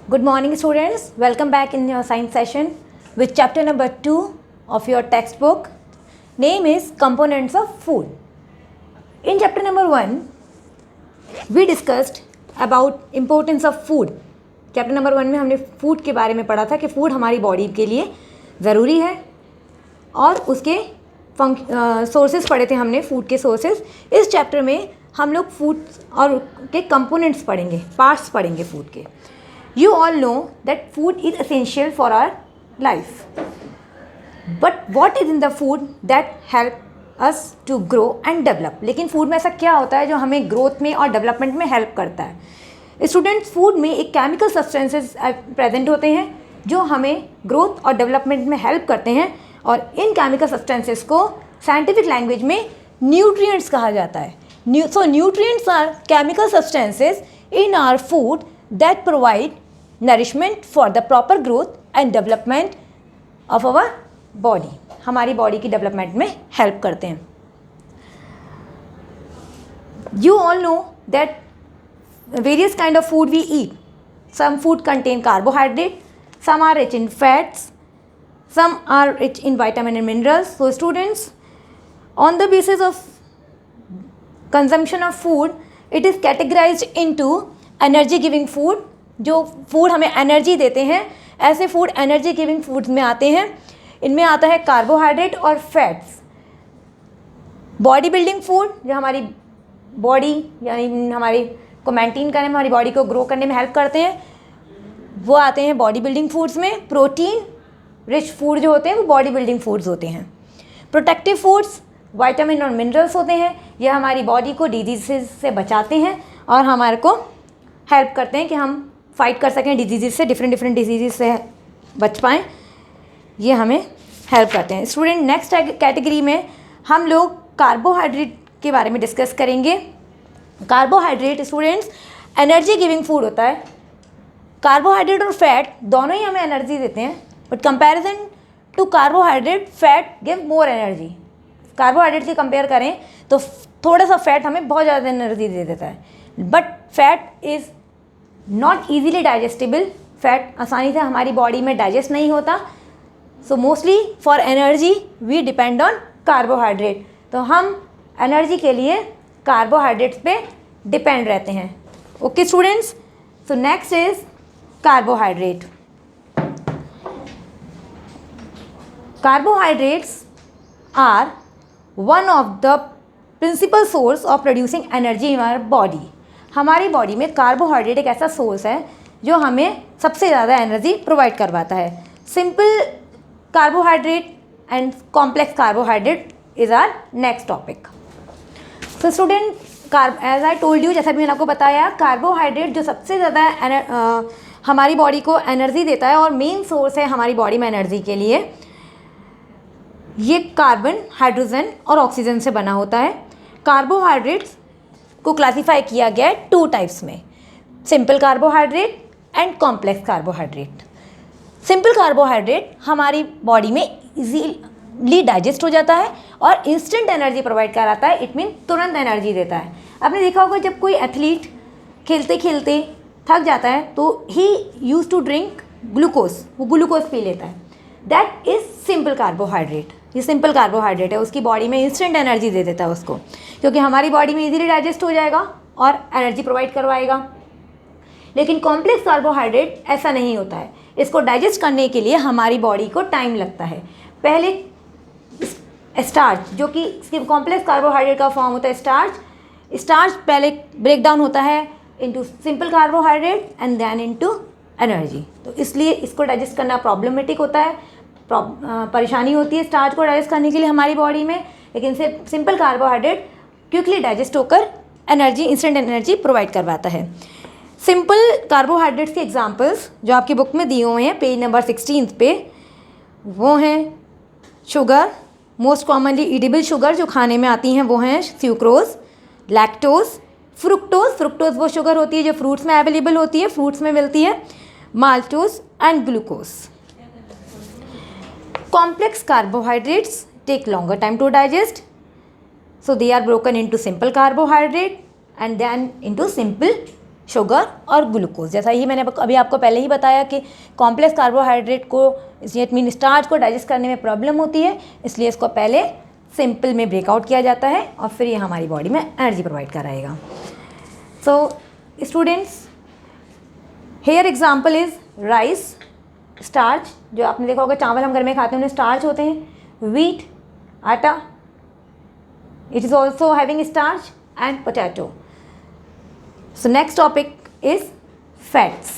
Good morning, students. Welcome back in your science session with chapter number 2 of your textbook. Name is Components of Food. In chapter number 1, we discussed about importance of food. Chapter number 1 में हमने food के बारे में पढ़ा था कि food हमारी body के लिए ज़रूरी है और उसके सोर्सेज पढ़े थे हमने, फूड के सोर्सेज. इस चैप्टर में हम लोग फूड और के कंपोनेंट्स पढ़ेंगे, पार्ट्स पढ़ेंगे फूड के. You all know that food is essential for our life. But what is in the food that help us to grow and develop? लेकिन फूड में ऐसा क्या होता है जो हमें ग्रोथ में और डेवलपमेंट में हेल्प करता है? स्टूडेंट्स, फूड में एक केमिकल सब्सटेंसेस प्रेजेंट होते हैं जो हमें ग्रोथ और डेवलपमेंट में हेल्प करते हैं और इन केमिकल सब्सटेंसेस को साइंटिफिक लैंग्वेज में न्यूट्रिएंट्स कहा जाता है. So nutrients are chemical substances in our food that provide nourishment for the proper growth and development of our body. हमारी बॉडी की डेवलपमेंट में हेल्प करते हैं. You all know that various kind of food we eat. Some food contain carbohydrate, some are rich in fats, some are rich in vitamin and minerals. So students, on the basis of consumption of food, it is categorized into energy giving food. जो food हमें energy देते हैं, ऐसे food energy giving foods में आते हैं. इनमें आता है कार्बोहाइड्रेट और फैट्स. बॉडी बिल्डिंग फूड जो हमारी बॉडी यानी हमारी को मेंटेन करने में, हमारी बॉडी को ग्रो करने में हेल्प करते हैं, वो आते हैं बॉडी बिल्डिंग फूड्स में. प्रोटीन रिच फूड जो होते हैं वो बॉडी बिल्डिंग फूड्स होते हैं. प्रोटेक्टिव फूड्स विटामिन और मिनरल्स होते हैं, यह हमारी बॉडी को डिजीज़ से बचाते हैं और हमारे को हेल्प करते हैं कि हम फाइट कर सकें डिजीज़ से, डिफरेंट डिजीज़ से बच पाएँ. ये हमें हेल्प करते हैं. स्टूडेंट, नेक्स्ट कैटेगरी में हम लोग कार्बोहाइड्रेट के बारे में डिस्कस करेंगे. Carbohydrate students energy giving food होता है. कार्बोहाइड्रेट और फैट दोनों ही हमें एनर्जी देते हैं, but comparison to carbohydrate fat give more energy. Carbohydrate से कंपेयर करें तो थोड़ा सा फैट हमें बहुत ज़्यादा एनर्जी दे देता है, but fat is not easily digestible. Fat आसानी से हमारी बॉडी में डाइजेस्ट नहीं होता. So mostly for energy we depend on carbohydrate. तो हम एनर्जी के लिए कार्बोहाइड्रेट्स पे डिपेंड रहते हैं. Okay students, so next is carbohydrate. Carbohydrates are one of the principal source of producing energy in our body. हमारी बॉडी में carbohydrate एक ऐसा सोर्स है जो हमें सबसे ज़्यादा एनर्जी प्रोवाइड करवाता है. Simple carbohydrate and complex carbohydrate is are next topic. So student, as I told you, जैसा भी मैंने आपको बताया, कार्बोहाइड्रेट जो सबसे ज़्यादा हमारी बॉडी को एनर्जी देता है और मेन सोर्स है हमारी बॉडी में एनर्जी के लिए, ये कार्बन, हाइड्रोजन और ऑक्सीजन से बना होता है. कार्बोहाइड्रेट्स को क्लासीफाई किया गया है 2 टाइप्स में, simple carbohydrate and complex carbohydrate. Simple carbohydrate हमारी बॉडी में इजीली डाइजेस्ट हो जाता है और इंस्टेंट एनर्जी प्रोवाइड कराता है. इट मीन तुरंत एनर्जी देता है. आपने देखा होगा जब कोई एथलीट खेलते खेलते थक जाता है तो ही यूज टू ड्रिंक ग्लूकोज, वो ग्लूकोज पी लेता है. That is simple carbohydrate. ये सिंपल कार्बोहाइड्रेट है, उसकी बॉडी में इंस्टेंट एनर्जी दे देता है उसको, क्योंकि हमारी बॉडी में इजीली डाइजेस्ट हो जाएगा और एनर्जी प्रोवाइड करवाएगा. लेकिन कॉम्प्लेक्स कार्बोहाइड्रेट ऐसा नहीं होता है. इसको डाइजेस्ट करने के लिए हमारी बॉडी को टाइम लगता है. पहले स्टार्च, जो कि कॉम्प्लेक्स कार्बोहाइड्रेट का फॉर्म होता है स्टार्च पहले ब्रेक डाउन होता है into simple carbohydrate and then into energy. तो इसलिए इसको डाइजेस्ट करना प्रॉब्लमेटिक होता है, परेशानी होती है स्टार्च को डाइजेस्ट करने के लिए हमारी बॉडी में. लेकिन सिंपल कार्बोहाइड्रेट क्विकली डाइजेस्ट होकर एनर्जी, इंस्टेंट एनर्जी प्रोवाइड करवाता है. सिंपल कार्बोहाइड्रेट्स के एग्जांपल्स जो आपकी बुक में दिए हुए हैं पेज नंबर 16 पे, वो हैं sugar. Most commonly edible sugar जो खाने में आती हैं वो हैं स्यूक्रोज, लैक्टोज, फ्रुक्टोज वो शुगर होती है जो फ्रूट्स में अवेलेबल होती है, फ्रूट्स में मिलती है, maltose and glucose. Complex carbohydrates take longer time to digest, so they are broken into simple carbohydrate and then into simple sugar और ग्लूकोज। जैसा ही मैंने अभी आपको पहले ही बताया कि कॉम्प्लेक्स कार्बोहाइड्रेट को, इट मीन स्टार्च को डाइजेस्ट करने में प्रॉब्लम होती है, इसलिए इसको पहले सिंपल में ब्रेकआउट किया जाता है और फिर ये हमारी बॉडी में एनर्जी प्रोवाइड कराएगा। So students, here example is rice, starch, जो आपने देखा होगा चावल हम घर में खाते हैं उन्हें स्टार्च होते हैं, wheat, atta, it is also having starch, and potato. So next topic is fats.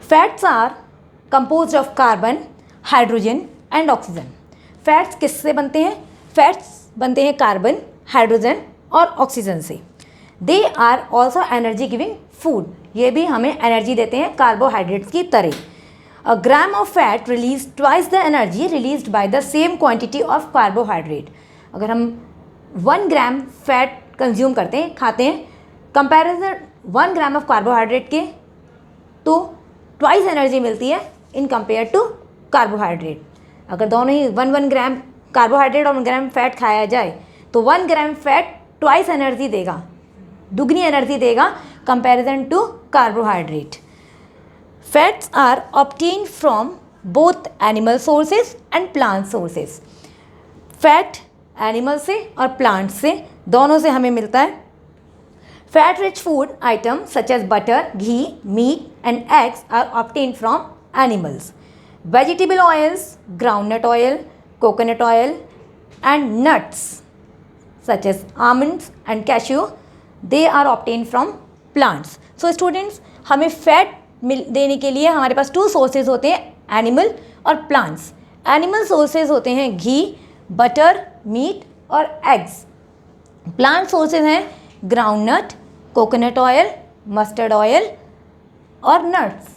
Fats are composed of carbon, hydrogen and oxygen. Fats किससे बनते हैं? फैट्स बनते हैं कार्बन, हाइड्रोजन और ऑक्सीजन से। They are also energy giving food, ये भी हमें एनर्जी देते हैं कार्बोहाइड्रेट्स की तरह। A gram of fat release twice the energy released by the same quantity of carbohydrate. अगर हम 1 ग्राम फैट कंज्यूम करते हैं, खाते हैं, कंपैरिजन 1 ग्राम ऑफ कार्बोहाइड्रेट के, तो ट्वाइस एनर्जी मिलती है इन कंपेयर टू कार्बोहाइड्रेट। अगर दोनों ही 1 ग्राम कार्बोहाइड्रेट और 1 ग्राम फैट खाया जाए तो 1 ग्राम फैट ट्वाइस एनर्जी देगा, दुगनी एनर्जी देगा comparison to carbohydrate. Fats are obtained from both animal sources and plant sources. Fat animal से और प्लांट से, दोनों से हमें मिलता है। Fat rich food item such as butter, ghee, meat and eggs are obtained from animals. Vegetable oils, groundnut oil, coconut oil and nuts such as almonds and cashew, they are obtained from plants. So students, हमें fat देने के लिए हमारे पास 2 sources होते हैं, animal और plants. Animal sources होते हैं घी, बटर, मीट और एग्स। प्लांट सोर्सेज हैं groundnut, coconut oil, mustard oil और नट्स।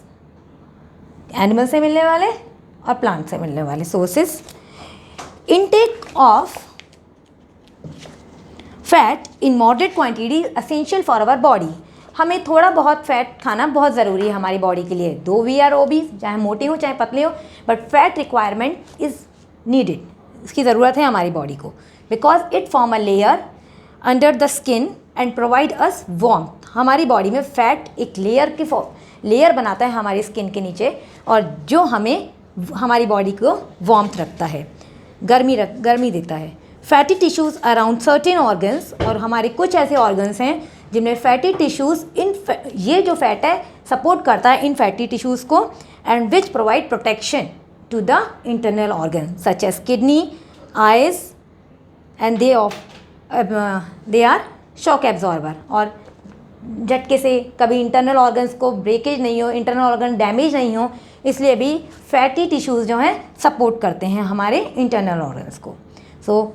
एनिमल से मिलने वाले और प्लांट से मिलने वाले sources. Intake of fat in moderate quantity essential for our body. हमें थोड़ा बहुत फैट खाना बहुत ज़रूरी है हमारी बॉडी के लिए, दो वी आर ओबीज, चाहे मोटे हो चाहे पतले हो, but fat requirement is needed, इसकी ज़रूरत है हमारी बॉडी को, because it form a layer under the skin and provide us warmth. हमारी बॉडी में फैट एक लेयर बनाता है हमारी स्किन के नीचे, और जो हमें हमारी बॉडी को वार्मथ रखता है, गर्मी देता है। Fatty tissues around certain organs, और हमारे कुछ ऐसे ऑर्गन्स हैं जिनमें फैटी टिश्यूज़ ये जो फैट है सपोर्ट करता है इन फैटी टिश्यूज़ को, and which provide protection to the internal organ such as kidney, eyes, and they are shock absorber. और झटके से कभी इंटरनल ऑर्गन्स को ब्रेकेज नहीं हो, इंटरनल ऑर्गन डैमेज नहीं हो, इसलिए भी फैटी टिश्यूज़ जो हैं सपोर्ट करते हैं हमारे इंटरनल ऑर्गन्स को। So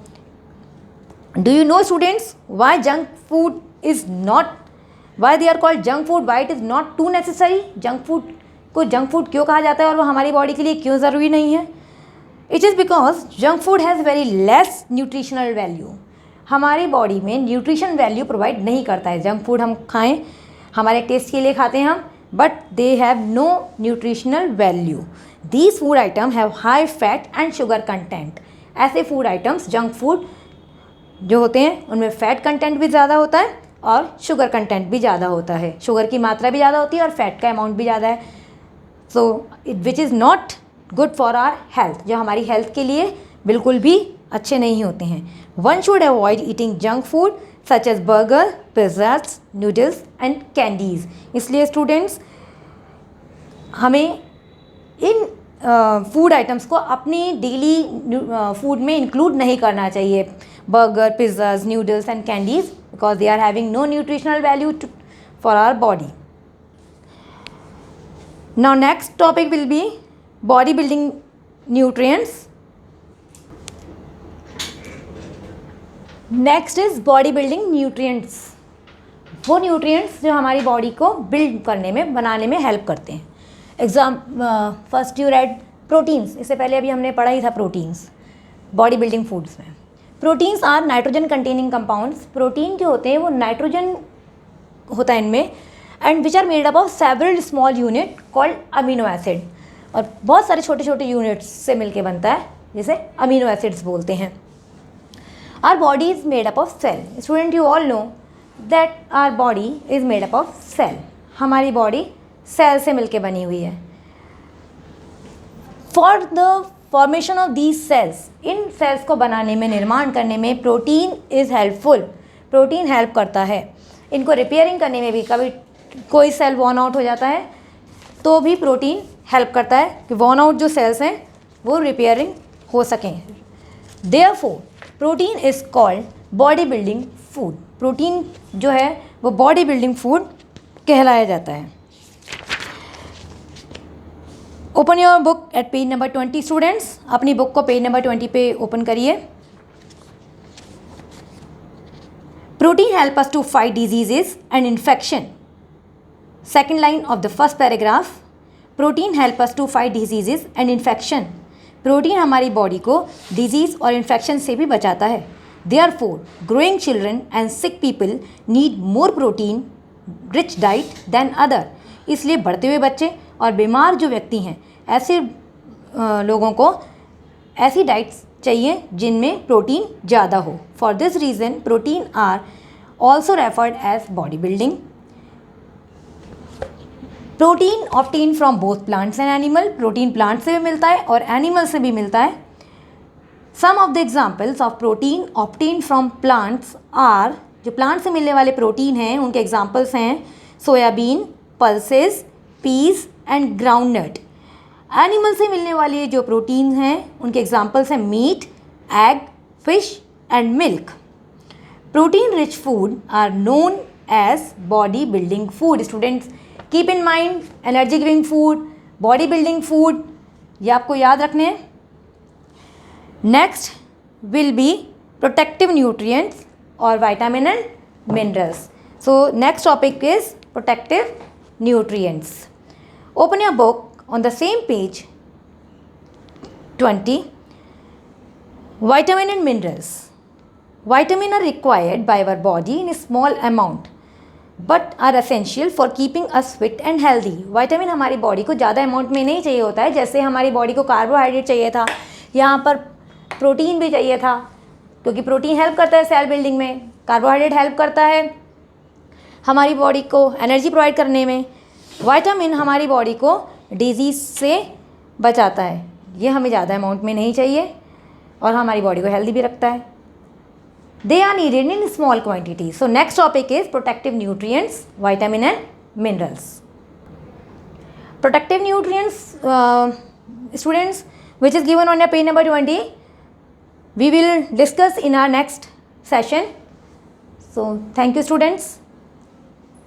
do you know students why junk food is not, why they are called junk food, why it is not too necessary? Junk food को जंक फूड क्यों कहा जाता है और वो हमारी बॉडी के लिए क्यों ज़रूरी नहीं है? It is because junk food has very less nutritional value. हमारी बॉडी में न्यूट्रिशन वैल्यू प्रोवाइड नहीं करता है। जंक फूड हम खाएं, हमारे टेस्ट के लिए खाते हैं हम, but they have no nutritional value. These food item have high fat and sugar content. ऐसे फूड आइटम्स, जंक फूड जो होते हैं उनमें फैट कंटेंट भी ज़्यादा होता है और शुगर कंटेंट भी ज़्यादा होता है, शुगर की मात्रा भी ज़्यादा होती है और फैट का अमाउंट भी ज़्यादा है। So which is not good for our health, जो हमारी हेल्थ के लिए बिल्कुल भी अच्छे नहीं होते हैं। One should avoid eating junk food such as burger, pizzas, noodles and candies. इसलिए स्टूडेंट्स, हमें इन फूड आइटम्स को अपनी डेली फूड में इंक्लूड नहीं करना चाहिए, burger, pizzas, noodles and candies, because they are having no nutritional value for our body. Now next topic will be body building nutrients. Next is body building nutrients. वो nutrients जो हमारी body को build करने में, बनाने में help करते हैं। फर्स्ट यू रेड प्रोटीन्स, इससे पहले अभी हमने पढ़ा ही था प्रोटीन्स बॉडी बिल्डिंग फूड्स में। Proteins are nitrogen containing compounds. Protein जो होते हैं वो नाइट्रोजन होता है इनमें, and which are made up of several small unit called amino acid. और बहुत सारे छोटे छोटे यूनिट्स से मिलके बनता है, जिसे अमीनो एसिड्स बोलते हैं। Our body is made up of cell. Student, you all know that our body is made up of cell. हमारी बॉडी सेल से मिलके बनी हुई है। For the formation of these cells, इन सेल्स को बनाने में, निर्माण करने में protein is helpful. Protein help करता है। इनको रिपेयरिंग करने में भी, कभी कोई सेल वॉर्न आउट हो जाता है तो भी प्रोटीन हेल्प करता है कि वॉर्न आउट जो सेल्स हैं वो रिपेयरिंग हो सकें। Therefore protein is called body building food. Protein जो है वो बॉडी बिल्डिंग फूड कहलाया जाता है। Open your book at page number 20 students. अपनी बुक को पेज नंबर 20 पे ओपन करिए। Protein help us to fight diseases and infection. Second line of the first paragraph, protein help us to fight diseases and infection. Protein हमारी body को disease और infection से भी बचाता है। Therefore growing children and sick people need more protein rich diet than other. इसलिए बढ़ते हुए बच्चे और बीमार जो व्यक्ति हैं, ऐसे लोगों को ऐसी डाइट्स चाहिए जिनमें प्रोटीन ज़्यादा हो। For this reason protein are also referred as body building. Protein obtain from both plants and animal. Protein plant से भी मिलता है और एनिमल से भी मिलता है। Some of the examples of protein obtain from plants are, जो प्लांट से मिलने वाले प्रोटीन हैं उनके एग्जाम्पल्स हैं soybean, pulses, peas and groundnut. Animal से मिलने वाले जो प्रोटीन हैं उनके एग्जाम्पल्स हैं meat, egg, fish and milk. Protein rich food are known as body building food. Students keep in mind, energy giving food, body building food, ये आपको याद रखने हैं। Next will be protective nutrients और vitamin and minerals. So next topic is protective nutrients. Open your book on the same page 20. Vitamin and minerals. Vitamin are required by our body in a small amount but are essential for keeping us fit and healthy. Vitamin हमारी body को ज़्यादा amount में नहीं चाहिए होता है, जैसे हमारी बॉडी को कार्बोहाइड्रेट चाहिए था, यहाँ पर प्रोटीन भी चाहिए था, क्योंकि प्रोटीन हेल्प करता है सेल बिल्डिंग में, कार्बोहाइड्रेट हेल्प करता है हमारी बॉडी को एनर्जी प्रोवाइड करने में। विटामिन हमारी बॉडी को डिजीज़ से बचाता है, ये हमें ज़्यादा अमाउंट में नहीं चाहिए और हमारी बॉडी को हेल्दी भी रखता है। They are needed in small quantity. So next topic is protective nutrients, vitamin and minerals. Protective nutrients students which is given on your page number 20. We will discuss in our next session. So thank you students.